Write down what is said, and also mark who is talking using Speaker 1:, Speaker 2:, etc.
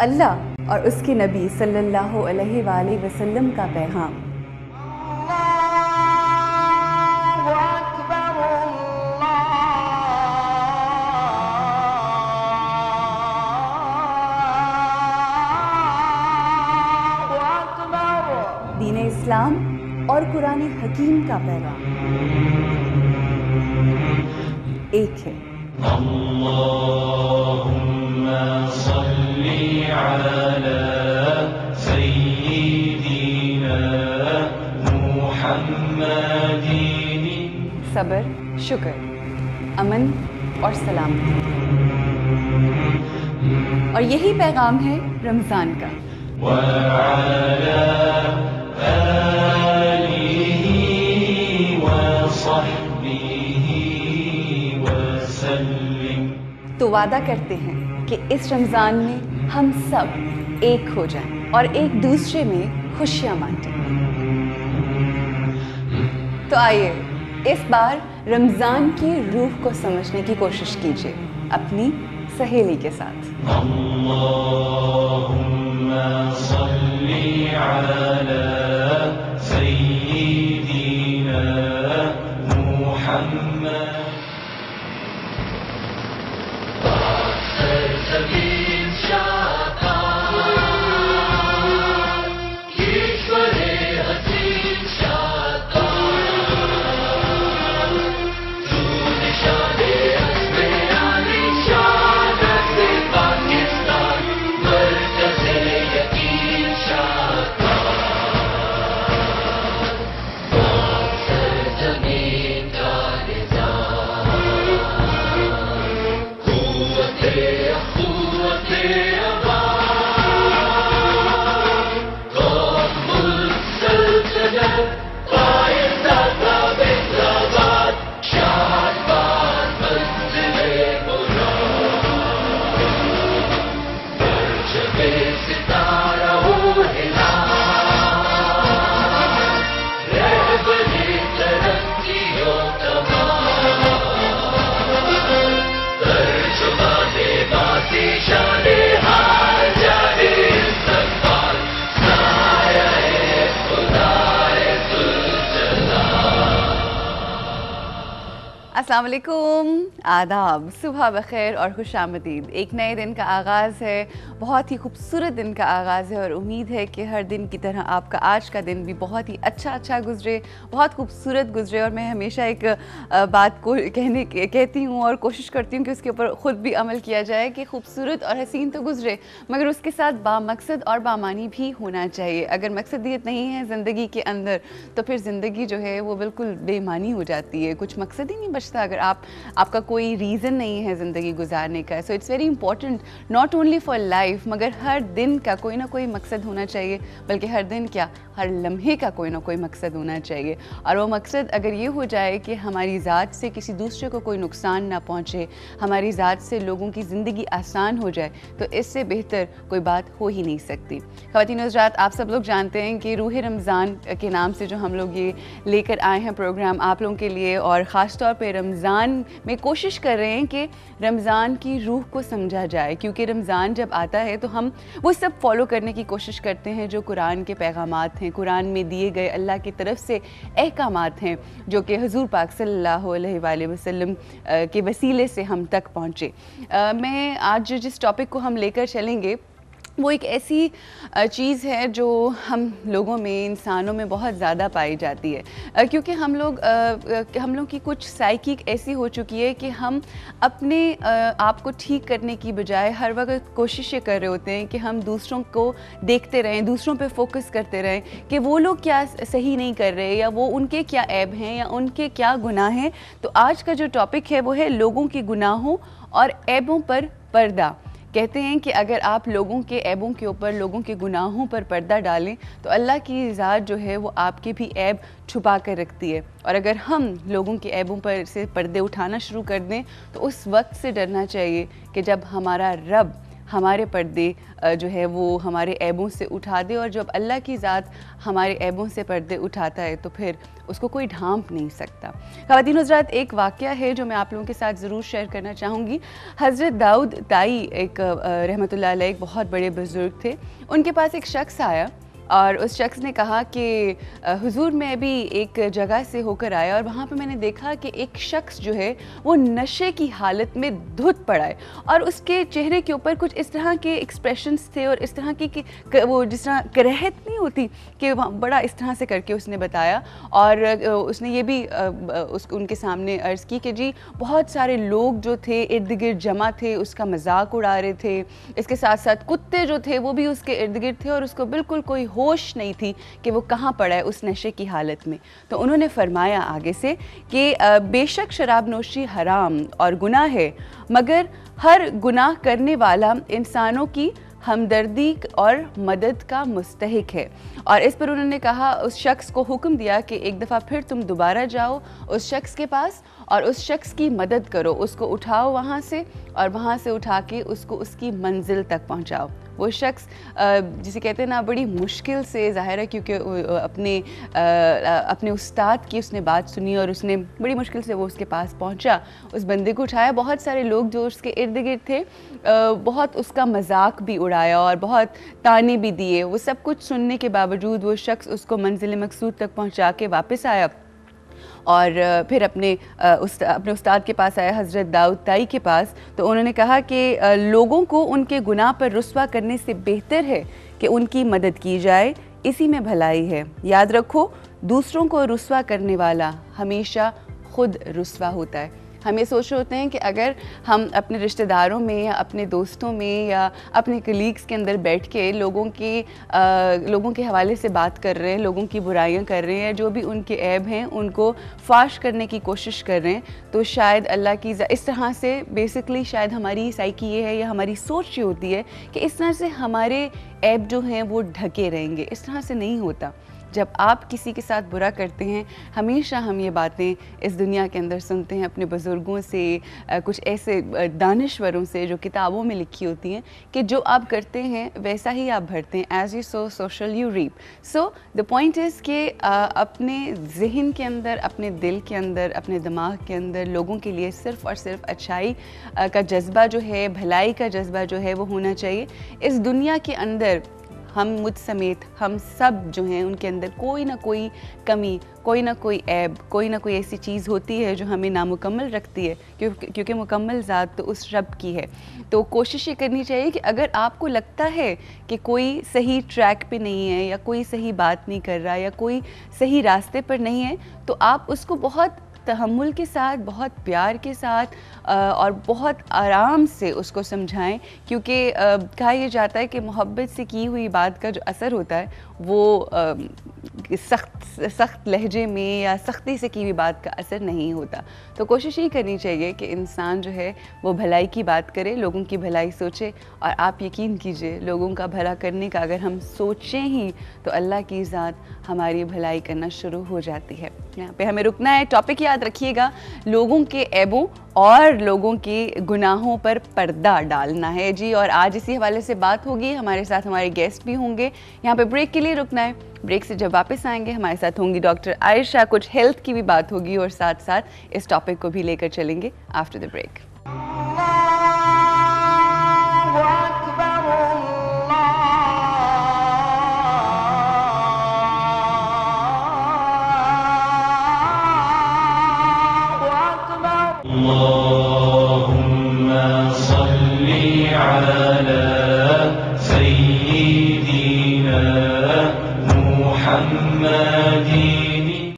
Speaker 1: اللہ اور اس کے نبی صلی اللہ علیہ وآلہ وسلم کا پیغام۔ دین اسلام اور قرآن حکیم کا پیغام ایک ہے۔
Speaker 2: اللہم صلی علی سیدنا محمد۔
Speaker 1: صبر، شکر، امن اور سلامتی، اور یہی پیغام ہے رمضان کا۔
Speaker 2: وعلی آلہ وصحبہ وسلم۔
Speaker 1: تو وعدہ کرتے ہیں کہ اس رمضان میں ہم سب ایک ہو جائیں اور ایک دوسرے میں خوشیاں بانٹیں۔ تو آئیے اس بار رمضان کی روح کو سمجھنے کی کوشش کیجیے اپنی سہیلی کے ساتھ۔
Speaker 2: اللہم صلی علی سیدنا محمد۔
Speaker 1: السلام علیکم، آداب، صبح بخیر اور خوش آمدید۔ ایک نئے دن کا آغاز ہے، بہت ہی خوبصورت دن کا آغاز ہے، اور امید ہے کہ ہر دن کی طرح آپ کا آج کا دن بھی بہت ہی اچھا گزرے، بہت خوبصورت گزرے۔ اور میں ہمیشہ ایک بات کو کہتی ہوں اور کوشش کرتی ہوں کہ اس کے اوپر خود بھی عمل کیا جائے کہ خوبصورت اور حسین تو گزرے، مگر اس کے ساتھ بامقصد اور بامعنی بھی ہونا چاہیے۔ اگر مقصدیت نہیں ہے زندگی کے اندر تو پھر زندگی جو ہے وہ بالکل بے معنی ہو جاتی ہے، کچھ مقصد ہی نہیں بچتا اگر آپ کا کوئی ریزن نہیں ہے زندگی گزارنے کا۔ So it's very important not only for life, مگر ہر دن کا کوئی نہ کوئی مقصد ہونا چاہیے، بلکہ ہر دن کیا، ہر لمحے کا کوئی نہ کوئی مقصد ہونا چاہیے۔ اور وہ مقصد اگر یہ ہو جائے کہ ہماری ذات سے کسی دوسرے کو کوئی نقصان نہ پہنچے، ہماری ذات سے لوگوں کی زندگی آسان ہو جائے، تو اس سے بہتر کوئی بات ہو ہی نہیں سکتی۔ خواتین و حضرات، آپ سب لوگ جانتے ہیں کہ روح رمضان کے نام سے جو ہم لوگ یہ لے کر آئے ہیں پروگرام آپ لوگوں کے لیے، اور خاص طور پہ رمضان میں کوشش کر رہے ہیں کہ رمضان کی روح کو سمجھا جائے، کیونکہ رمضان جب آتا ہے تو ہم وہ سب فالو کرنے کی کوشش کرتے ہیں جو قرآن کے پیغامات ہیں، قرآن میں دیے گئے اللہ کی طرف سے احکامات ہیں، جو کہ حضور پاک صلی اللہ علیہ وآلہ وسلم کے وسیلے سے ہم تک پہنچے۔ میں آج جس ٹاپک کو ہم لے کر چلیں گے وہ ایک ایسی چیز ہے جو ہم لوگوں میں، انسانوں میں بہت زیادہ پائی جاتی ہے، کیونکہ ہم لوگ کی کچھ سائیکی ایسی ہو چکی ہے کہ ہم اپنے آپ کو ٹھیک کرنے کی بجائے ہر وقت کوشش یہ کر رہے ہوتے ہیں کہ ہم دوسروں کو دیکھتے رہیں، دوسروں پہ فوکس کرتے رہیں کہ وہ لوگ کیا صحیح نہیں کر رہے، یا وہ ان کے کیا عیب ہیں، یا ان کے کیا گناہ ہیں۔ تو آج کا جو ٹاپک ہے وہ ہے لوگوں کے گناہوں اور عیبوں پر پردہ۔ کہتے ہیں کہ اگر آپ لوگوں کے عیبوں کے اوپر، لوگوں کے گناہوں پر پردہ ڈالیں تو اللہ کی ذات جو ہے وہ آپ کے بھی عیب چھپا کر رکھتی ہے، اور اگر ہم لوگوں کے عیبوں پر سے پردے اٹھانا شروع کر دیں تو اس وقت سے ڈرنا چاہیے کہ جب ہمارا رب ہمارے پردے جو ہے وہ ہمارے عیبوں سے اٹھا دے، اور جب اللہ کی ذات ہمارے عیبوں سے پردے اٹھاتا ہے تو پھر اس کو کوئی ڈھانپ نہیں سکتا۔ خواتین حضرات، ایک واقعہ ہے جو میں آپ لوگوں کے ساتھ ضرور شیئر کرنا چاہوں گی۔ حضرت داؤد تائی ایک رحمۃ اللہ علیہ ایک بہت بڑے بزرگ تھے، ان کے پاس ایک شخص آیا اور اس شخص نے کہا کہ حضور میں بھی ایک جگہ سے ہو کر آیا اور وہاں پہ میں نے دیکھا کہ ایک شخص جو ہے وہ نشے کی حالت میں دھت پڑا ہے، اور اس کے چہرے کے اوپر کچھ اس طرح کے ایکسپریشنز تھے اور اس طرح کی کہ وہ جس طرح کرہت نہیں ہوتی کہ بڑا اس طرح سے کر کے اس نے بتایا، اور اس نے یہ بھی ان کے سامنے عرض کی کہ جی بہت سارے لوگ جو تھے ارد گرد جمع تھے، اس کا مذاق اڑا رہے تھے، اس کے ساتھ ساتھ کتے جو تھے وہ بھی اس کے ارد گرد تھے، اور اس کو بالکل کوئی ہوش نہیں تھی کہ وہ کہاں پڑا ہے اس نشے کی حالت میں۔ تو انہوں نے فرمایا آگے سے کہ بے شک شراب نوشی حرام اور گناہ ہے، مگر ہر گناہ کرنے والا انسانوں کی ہمدردی اور مدد کا مستحق ہے۔ اور اس پر انہوں نے کہا، اس شخص کو حکم دیا کہ ایک دفعہ پھر تم دوبارہ جاؤ اس شخص کے پاس اور اس شخص کی مدد کرو، اس کو اٹھاؤ وہاں سے، اور وہاں سے اٹھا کے اس کو اس کی منزل تک پہنچاؤ۔ وہ شخص جسے کہتے ہیں نا بڑی مشکل سے، ظاہر ہے کیونکہ اپنے استاد کی اس نے بات سنی اور اس نے بڑی مشکل سے وہ اس کے پاس پہنچا، اس بندے کو اٹھایا۔ بہت سارے لوگ جو اس کے ارد گرد تھے بہت اس کا مذاق بھی اڑایا اور بہت طعنے بھی دیے، وہ سب کچھ سننے کے باوجود وہ شخص اس کو منزل مقصود تک پہنچا کے واپس آیا اور پھر اپنے استاد کے پاس آیا، حضرت داؤد تائی کے پاس۔ تو انہوں نے کہا کہ لوگوں کو ان کے گناہ پر رسوا کرنے سے بہتر ہے کہ ان کی مدد کی جائے، اسی میں بھلائی ہے۔ یاد رکھو، دوسروں کو رسوا کرنے والا ہمیشہ خود رسوا ہوتا ہے۔ ہم یہ سوچ رہے ہوتے ہیں کہ اگر ہم اپنے رشتہ داروں میں یا اپنے دوستوں میں یا اپنے کلیگز کے اندر بیٹھ کے لوگوں کے حوالے سے بات کر رہے ہیں، لوگوں کی برائیاں کر رہے ہیں، جو بھی ان کے عیب ہیں ان کو فاش کرنے کی کوشش کر رہے ہیں، تو شاید اللہ کی اس طرح سے بیسکلی شاید ہماری سائیکی یہ ہے یا ہماری سوچ یہ ہوتی ہے کہ اس طرح سے ہمارے عیب جو ہیں وہ ڈھکے رہیں گے۔ اس طرح سے نہیں ہوتا۔ جب آپ کسی کے ساتھ برا کرتے ہیں، ہمیشہ ہم یہ باتیں اس دنیا کے اندر سنتے ہیں اپنے بزرگوں سے، کچھ ایسے دانشوروں سے جو کتابوں میں لکھی ہوتی ہیں کہ جو آپ کرتے ہیں ویسا ہی آپ بھرتے ہیں، as you sow so shall you reap. So the point is کہ اپنے ذہن کے اندر، اپنے دل کے اندر، اپنے دماغ کے اندر لوگوں کے لیے صرف اور صرف اچھائی کا جذبہ جو ہے، بھلائی کا جذبہ جو ہے وہ ہونا چاہیے۔ اس دنیا کے اندر ہم مجھ سمیت ہم سب جو ہیں ان کے اندر کوئی نہ کوئی کمی، کوئی نہ کوئی عیب، کوئی نہ کوئی ایسی چیز ہوتی ہے جو ہمیں نامکمل رکھتی ہے، کیونکہ مکمل ذات تو اس رب کی ہے۔ تو کوشش یہ کرنی چاہیے کہ اگر آپ کو لگتا ہے کہ کوئی صحیح ٹریک پہ نہیں ہے یا کوئی صحیح بات نہیں کر رہا یا کوئی صحیح راستے پر نہیں ہے، تو آپ اس کو بہت تحمل کے ساتھ، بہت پیار کے ساتھ اور بہت آرام سے اس کو سمجھائیں، کیونکہ کہا یہ جاتا ہے کہ محبت سے کی ہوئی بات کا جو اثر ہوتا ہے وہ سخت لہجے میں یا سختی سے کی ہوئی بات کا اثر نہیں ہوتا۔ تو کوشش یہ کرنی چاہیے کہ انسان جو ہے وہ بھلائی کی بات کرے، لوگوں کی بھلائی سوچے، اور آپ یقین کیجئے لوگوں کا بھلا کرنے کا اگر ہم سوچیں ہی تو اللہ کی ذات ہماری بھلائی کرنا شروع ہو جاتی ہے۔ یہاں پہ ہمیں رکنا ہے۔ ٹاپک یاد رکھیے گا، لوگوں کے عیبوں اور لوگوں کے گناہوں پر پردہ ڈالنا ہے جی، اور آج اسی حوالے سے بات ہوگی۔ ہمارے ساتھ ہمارے گیسٹ بھی ہوں گے۔ یہاں پہ بریک کے لیے رکنا ہے، بریک سے جب واپس آئیں گے ہمارے ساتھ ہوں گی ڈاکٹر عائشہ، کچھ ہیلتھ کی بھی بات ہوگی اور ساتھ ساتھ اس ٹاپک کو بھی لے کر چلیں گے آفٹر دا بریک۔
Speaker 2: اللهم صل على سيدنا محمد